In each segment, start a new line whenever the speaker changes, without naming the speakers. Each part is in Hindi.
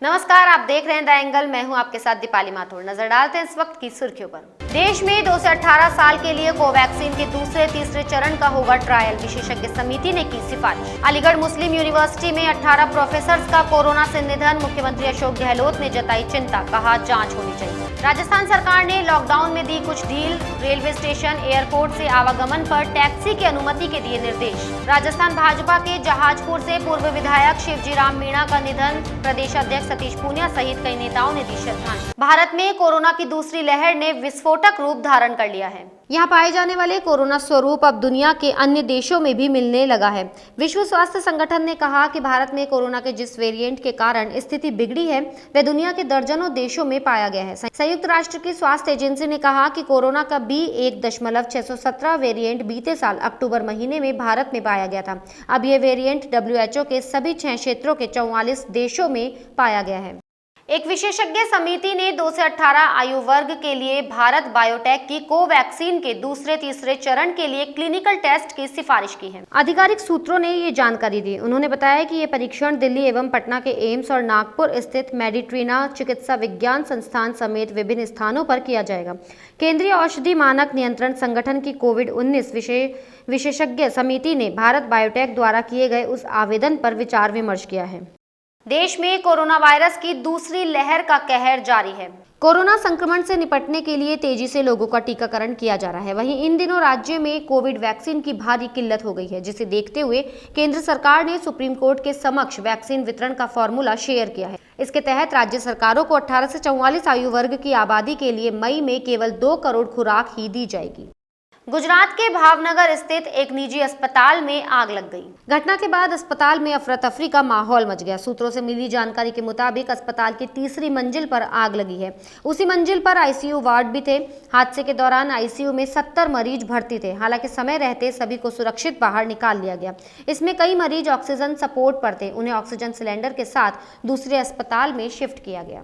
नमस्कार, आप देख रहे हैं द एंगल। मैं हूं आपके साथ दीपाली माथुर। नजर डालते हैं इस वक्त की सुर्खियों पर। देश में 2 से 18 साल के लिए कोवैक्सीन के दूसरे तीसरे चरण का होगा ट्रायल, विशेषज्ञ समिति ने की सिफारिश। अलीगढ़ मुस्लिम यूनिवर्सिटी में 18 प्रोफेसर्स का कोरोना से निधन, मुख्यमंत्री अशोक गहलोत ने जताई चिंता, कहा जांच होनी चाहिए। राजस्थान सरकार ने लॉकडाउन में दी कुछ ढील, रेलवे स्टेशन एयरपोर्ट से आवागमन पर टैक्सी की अनुमति के दिए निर्देश। राजस्थान भाजपा के जहाजपुर से पूर्व विधायक शिवजी राम मीणा का निधन, प्रदेश अध्यक्ष सतीश पूनिया सहित कई नेताओं ने दी श्रद्धांजलि। भारत में कोरोना की दूसरी लहर ने विस्फोटक रूप धारण कर लिया है। यहाँ पाए जाने वाले कोरोना स्वरूप अब दुनिया के अन्य देशों में भी मिलने लगा है। विश्व स्वास्थ्य संगठन ने कहा कि भारत में कोरोना के जिस वेरिएंट के कारण स्थिति बिगड़ी है वह दुनिया के दर्जनों देशों में पाया गया है। संयुक्त राष्ट्र की स्वास्थ्य एजेंसी ने कहा कि कोरोना का B1.617 वेरिएंट बीते साल अक्टूबर महीने में भारत में पाया गया था। अब यह वेरिएंट WHO के सभी 6 क्षेत्रों के 44 देशों में पाया गया है। एक विशेषज्ञ समिति ने 2 से 18 आयु वर्ग के लिए भारत बायोटेक की कोवैक्सीन के दूसरे तीसरे चरण के लिए क्लिनिकल टेस्ट की सिफारिश की है। आधिकारिक सूत्रों ने ये जानकारी दी। उन्होंने बताया कि ये परीक्षण दिल्ली एवं पटना के एम्स और नागपुर स्थित मेडिट्रीना चिकित्सा विज्ञान संस्थान समेत विभिन्न स्थानों पर किया जाएगा। केंद्रीय औषधि मानक नियंत्रण संगठन की कोविड-19 विशेषज्ञ समिति ने भारत बायोटेक द्वारा किए गए उस आवेदन पर विचार विमर्श किया है। देश में कोरोना वायरस की दूसरी लहर का कहर जारी है। कोरोना संक्रमण से निपटने के लिए तेजी से लोगों का टीकाकरण किया जा रहा है। वहीं इन दिनों राज्य में कोविड वैक्सीन की भारी किल्लत हो गई है, जिसे देखते हुए केंद्र सरकार ने सुप्रीम कोर्ट के समक्ष वैक्सीन वितरण का फॉर्मूला शेयर किया है। इसके तहत राज्य सरकारों को 18 से 44 आयु वर्ग की आबादी के लिए मई में केवल 2 करोड़ खुराक ही दी जाएगी। गुजरात के भावनगर स्थित एक निजी अस्पताल में आग लग गई। घटना के बाद अस्पताल में अफरा तफरी का माहौल मच गया। सूत्रों से मिली जानकारी के मुताबिक अस्पताल की तीसरी मंजिल पर आग लगी है। उसी मंजिल पर आईसीयू वार्ड भी थे। हादसे के दौरान आईसीयू में 70 मरीज भर्ती थे। हालांकि समय रहते सभी को सुरक्षित बाहर निकाल लिया गया। इसमें कई मरीज ऑक्सीजन सपोर्ट पर थे। उन्हें ऑक्सीजन सिलेंडर के साथ दूसरे अस्पताल में शिफ्ट किया गया।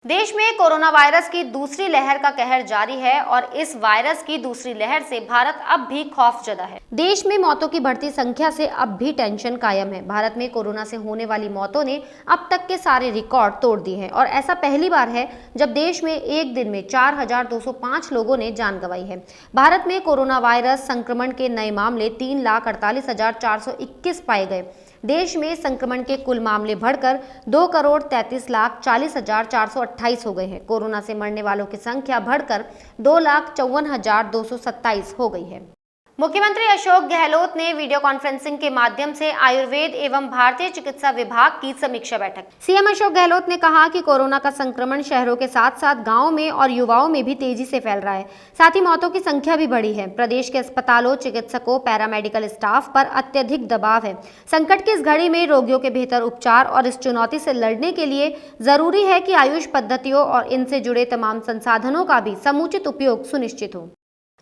देश में कोरोना वायरस की दूसरी लहर का कहर जारी है और इस वायरस की दूसरी लहर से भारत अब भी खौफजदा है। देश में मौतों की बढ़ती संख्या से अब भी टेंशन कायम है। भारत में कोरोना से होने वाली मौतों ने अब तक के सारे रिकॉर्ड तोड़ दिए हैं और ऐसा पहली बार है जब देश में एक दिन में 4205 लोगों ने जान गंवाई है। भारत में कोरोना वायरस संक्रमण के नए मामले 3,48,421 पाए गए। देश में संक्रमण के कुल मामले बढ़कर 2,33,40,428 हो गए हैं। कोरोना से मरने वालों की संख्या बढ़कर 2,54,227 हो गई है। मुख्यमंत्री अशोक गहलोत ने वीडियो कॉन्फ्रेंसिंग के माध्यम से आयुर्वेद एवं भारतीय चिकित्सा विभाग की समीक्षा बैठक। सीएम अशोक गहलोत ने कहा कि कोरोना का संक्रमण शहरों के साथ साथ गांवों में और युवाओं में भी तेजी से फैल रहा है। साथ ही मौतों की संख्या भी बढ़ी है। प्रदेश के अस्पतालों, चिकित्सकों, पैरामेडिकल स्टाफ पर अत्यधिक दबाव है। संकट की इस घड़ी में रोगियों के बेहतर उपचार और इस चुनौती से लड़ने के लिए जरूरी है कि आयुष पद्धतियों और इनसे जुड़े तमाम संसाधनों का भी समुचित उपयोग सुनिश्चित हो।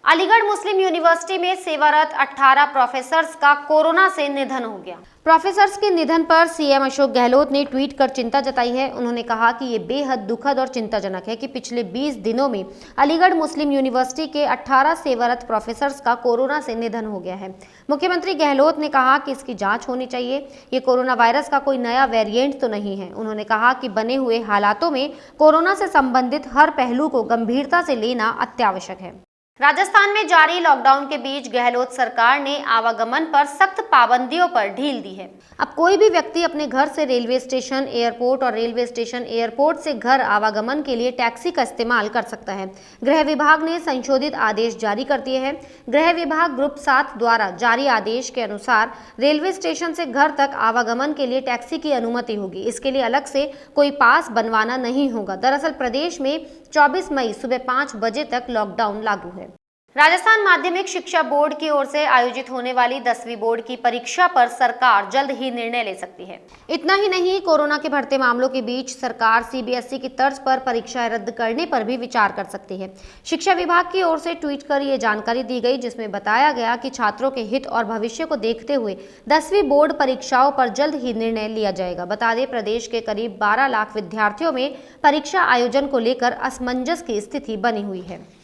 अलीगढ़ मुस्लिम यूनिवर्सिटी में सेवारत 18 प्रोफेसर्स का कोरोना से निधन हो गया। प्रोफेसर्स के निधन पर सीएम अशोक गहलोत ने ट्वीट कर चिंता जताई है। उन्होंने कहा कि ये बेहद दुखद और चिंताजनक है कि पिछले 20 दिनों में अलीगढ़ मुस्लिम यूनिवर्सिटी के 18 सेवारत प्रोफेसर्स का कोरोना से निधन हो गया है। मुख्यमंत्री गहलोत ने कहा कि इसकी जांच होनी चाहिए। ये कोरोना वायरस का कोई नया वेरिएंट तो नहीं है। उन्होंने कहा कि बने हुए हालातों में कोरोना से संबंधित हर पहलू को गंभीरता से लेना अत्यावश्यक है। राजस्थान में जारी लॉकडाउन के बीच गहलोत सरकार ने आवागमन पर सख्त पाबंदियों पर ढील दी है। अब कोई भी व्यक्ति अपने घर से रेलवे स्टेशन एयरपोर्ट और रेलवे स्टेशन एयरपोर्ट से घर आवागमन के लिए टैक्सी का इस्तेमाल कर सकता है। गृह विभाग ने संशोधित आदेश जारी कर दिए हैं। गृह विभाग ग्रुप 7 द्वारा जारी आदेश के अनुसार रेलवे स्टेशन से घर तक आवागमन के लिए टैक्सी की अनुमति होगी। इसके लिए अलग से कोई पास बनवाना नहीं होगा। दरअसल प्रदेश में 24 मई सुबह 5 बजे तक लॉकडाउन लागू है। राजस्थान माध्यमिक शिक्षा बोर्ड की ओर से आयोजित होने वाली 10वीं बोर्ड की परीक्षा पर सरकार जल्द ही निर्णय ले सकती है। इतना ही नहीं, कोरोना के बढ़ते मामलों के बीच सरकार सीबीएसई की तर्ज पर परीक्षाएं रद्द करने पर भी विचार कर सकती है। शिक्षा विभाग की ओर से ट्वीट कर ये जानकारी दी गई, जिसमें बताया गया कि छात्रों के हित और भविष्य को देखते हुए 10वीं बोर्ड परीक्षाओं पर जल्द ही निर्णय लिया जाएगा। बता दें, प्रदेश के करीब 12 लाख विद्यार्थियों में परीक्षा आयोजन को लेकर असमंजस की स्थिति बनी हुई है।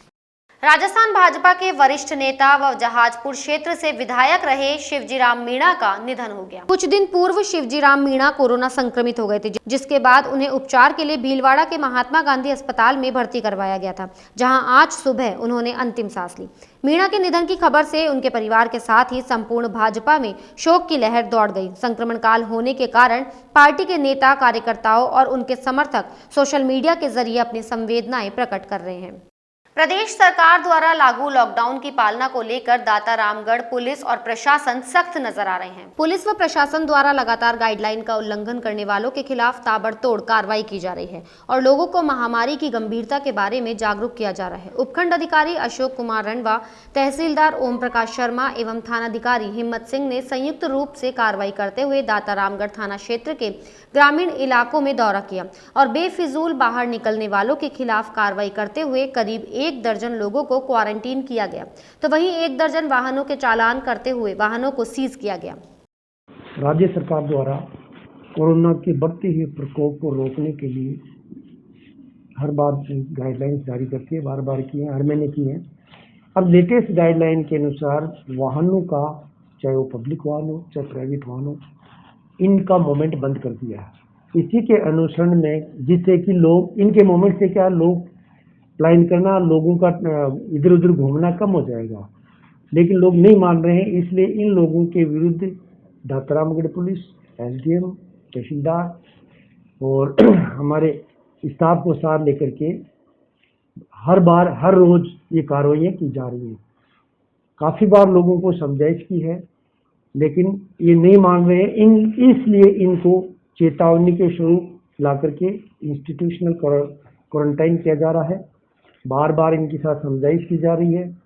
राजस्थान भाजपा के वरिष्ठ नेता व जहाजपुर क्षेत्र से विधायक रहे शिवजीराम मीणा का निधन हो गया। कुछ दिन पूर्व शिवजीराम मीणा कोरोना संक्रमित हो गए थे, जिसके बाद उन्हें उपचार के लिए भीलवाड़ा के महात्मा गांधी अस्पताल में भर्ती करवाया गया था, जहां आज सुबह उन्होंने अंतिम सांस ली। मीणा के निधन की खबर से उनके परिवार के साथ ही संपूर्ण भाजपा में शोक की लहर दौड़ गई। संक्रमण काल होने के कारण पार्टी के नेता, कार्यकर्ताओं और उनके समर्थक सोशल मीडिया के जरिए अपनी संवेदनाएं प्रकट कर रहे हैं। प्रदेश सरकार द्वारा लागू लॉकडाउन की पालना को लेकर दाता रामगढ़ पुलिस और प्रशासन सख्त नजर आ रहे हैं। पुलिस व प्रशासन द्वारा लगातार गाइडलाइन का उल्लंघन करने वालों के खिलाफ ताबड़तोड़ कार्रवाई की जा रही है और लोगों को महामारी की गंभीरता के बारे में जागरूक किया जा रहा है। उपखंड अधिकारी अशोक कुमार रणवा, तहसीलदार ओम प्रकाश शर्मा एवं थानाधिकारी हिम्मत सिंह ने संयुक्त रूप से कार्रवाई करते हुए दाता रामगढ़ थाना क्षेत्र के ग्रामीण इलाकों में दौरा किया और बेफिजूल बाहर निकलने वालों के खिलाफ कार्रवाई करते हुए करीब 1 दर्जन लोगों को क्वारंटीन किया गया, तो वहीं 1 दर्जन वाहनों के चालान करते हुए वाहनों को सीज किया गया।
राज्य सरकार द्वारा कोरोना के बढ़ते हुए प्रकोप को रोकने के लिए हर बार गाइडलाइंस जारी करती है, बार बार की है, हर महीने की है। अब लेटेस्ट गाइडलाइन के अनुसार वाहनों का, चाहे वो पब्लिक वाहन हो चाहे प्राइवेट वाहन हो, इनका मूवमेंट बंद कर दिया है। इसी के अनुसरण में, जिससे कि लोग, इनके मूवमेंट से क्या लोग प्लान करना, लोगों का इधर उधर घूमना कम हो जाएगा, लेकिन लोग नहीं मान रहे हैं। इसलिए इन लोगों के विरुद्ध दाता रामगढ़ पुलिस, एसडीएम, तहसीलदार और हमारे स्टाफ को साथ लेकर के हर रोज ये कार्रवाइयाँ की जा रही हैं। काफ़ी बार लोगों को समझाइश की है, लेकिन ये नहीं मान रहे हैं। इसलिए इनको चेतावनी के स्वरूप ला करके इंस्टीट्यूशनल क्वारंटाइन किया जा रहा है। बार बार इनके साथ समझाइश की जा रही है।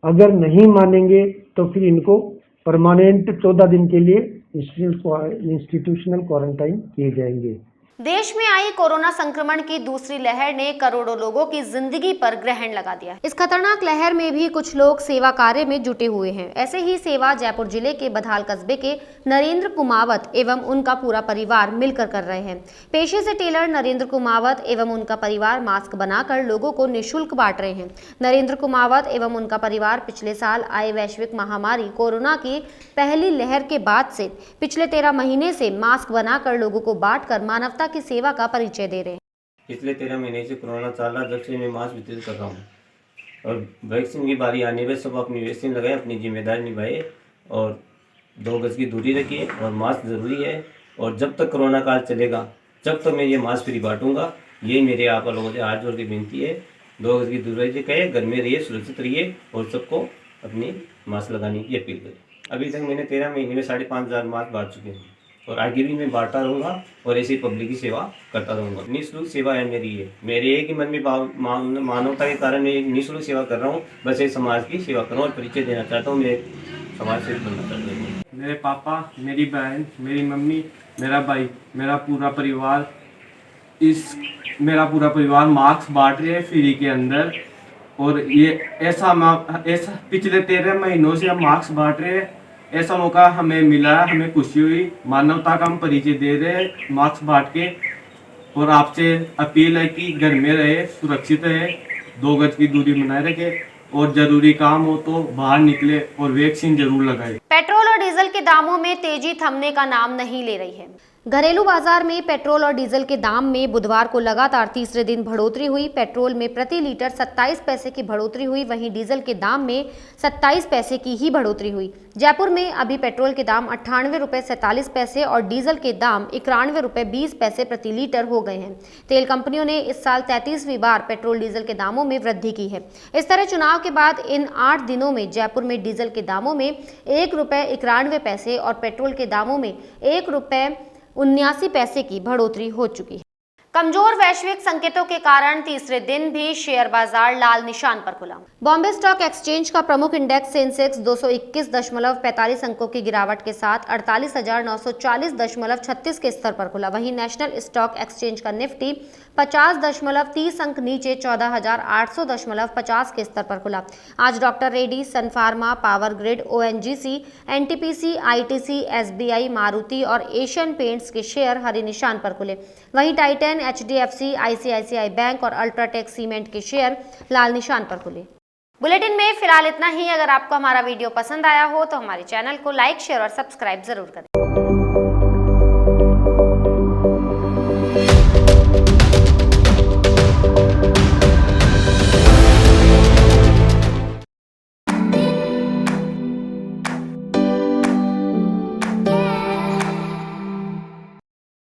अगर नहीं मानेंगे तो फिर इनको परमानेंट 14 दिन के लिए इंस्टीट्यूशनल क्वारंटाइन किए जाएंगे।
देश में आई कोरोना संक्रमण की दूसरी लहर ने करोड़ों लोगों की जिंदगी पर ग्रहण लगा दिया। इस खतरनाक लहर में भी कुछ लोग सेवा कार्य में जुटे हुए हैं। ऐसे ही सेवा जयपुर जिले के बधाल कस्बे के नरेंद्र कुमावत एवं उनका पूरा परिवार मिलकर कर रहे हैं। पेशे से टेलर नरेंद्र कुमावत एवं उनका परिवार मास्क बनाकर लोगों को निःशुल्क बांट रहे हैं। नरेंद्र कुमावत एवं उनका परिवार पिछले साल आए वैश्विक महामारी कोरोना की पहली लहर के बाद से पिछले 13 महीने से मास्क बनाकर लोगों को बांटकर मानवता की सेवा का परिचय दे रहे हैं।
पिछले 13 महीने से कोरोना चल रहा, जब से मैं मास्क वितरित कर रहा हूँ और वैक्सीन की बारी आने में सब अपनी वैक्सीन लगाए, अपनी जिम्मेदारी निभाए और 2 गज की दूरी रखिए और मास्क ज़रूरी है। और जब तक कोरोना काल चलेगा, जब तक मैं ये मास्क फ्री बांटूंगा, ये मेरे आप लोगों से हाथ जोड़ के विनती है। 2 गज की दूरी रखिए, घर में रहिए, सुरक्षित रहिए और सबको अपनी मास्क लगाने की अपील करें। अभी तक मैंने 13 महीने में 5,500 मास्क बांट चुके हैं और आगे भी मैं बांटता रहूँगा और ऐसी पब्लिक की सेवा करता रहूँगा। निःशुल्क सेवा है मेरी ये, मेरे एक ही मन में मानवता के कारण मैं निःशुल्क सेवा कर रहा हूँ। बस एक समाज की सेवा कर रहा हूँ और परिचय देना चाहता हूँ, मैं समाज सेवी बनना चाहता हूँ।
मेरे पापा, मेरी बहन, मेरी मम्मी, मेरा भाई, मेरा पूरा परिवार मास्क बांट रहे हैं फ्री के अंदर। और ये ऐसा पिछले 13 महीनों से हम मास्क बांट रहे हैं। ऐसा मौका हमें मिला, हमें खुशी हुई। मानवता का हम परिचय दे रहे हैं मास्क बांट के। और आपसे अपील है कि घर में रहे, सुरक्षित रहे, 2 गज की दूरी बनाए रखे और जरूरी काम हो तो बाहर निकले और वैक्सीन जरूर लगाए।
पेट्रोल और डीजल के दामों में तेजी थमने का नाम नहीं ले रही है। घरेलू बाजार में पेट्रोल और डीजल के दाम में बुधवार को लगातार तीसरे दिन बढ़ोतरी हुई। पेट्रोल में प्रति लीटर 27 पैसे की बढ़ोतरी हुई, वहीं डीजल के दाम में 27 पैसे की ही बढ़ोतरी हुई। जयपुर में अभी पेट्रोल के दाम 98 रुपये 47 पैसे और डीजल के दाम 91 रुपये 20 पैसे प्रति लीटर हो गए हैं। तेल कंपनियों ने इस साल 33वीं बार पेट्रोल डीजल के दामों में वृद्धि की है। इस तरह चुनाव के बाद इन 8 दिनों में जयपुर में डीजल के दामों में 1 रुपये 91 पैसे और पेट्रोल के दामों में 1 रुपये 79 पैसे की बढ़ोतरी हो चुकी है। कमजोर वैश्विक संकेतों के कारण तीसरे दिन भी शेयर बाजार लाल निशान पर खुला। बॉम्बे स्टॉक एक्सचेंज का प्रमुख इंडेक्स सेंसेक्स 221.45 अंकों की गिरावट के साथ 48,940.36 के स्तर पर खुला। वहीं नेशनल स्टॉक एक्सचेंज का निफ्टी 50.30 अंक नीचे 14,800.50 के स्तर पर खुला। आज Doctor Reddy, Sun Pharma, Power Grid, ONGC, NTPC, ITC, SBI, Maruti और एशियन पेंट्स के शेयर हरे निशान पर खुले। वहीं टाइटन, HDFC, ICICI बैंक और अल्ट्राटेक सीमेंट के शेयर लाल निशान पर खुले। बुलेटिन में फिलहाल इतना ही। अगर आपको हमारा वीडियो पसंद आया हो तो हमारे चैनल को लाइक, शेयर और सब्सक्राइब जरूर करें।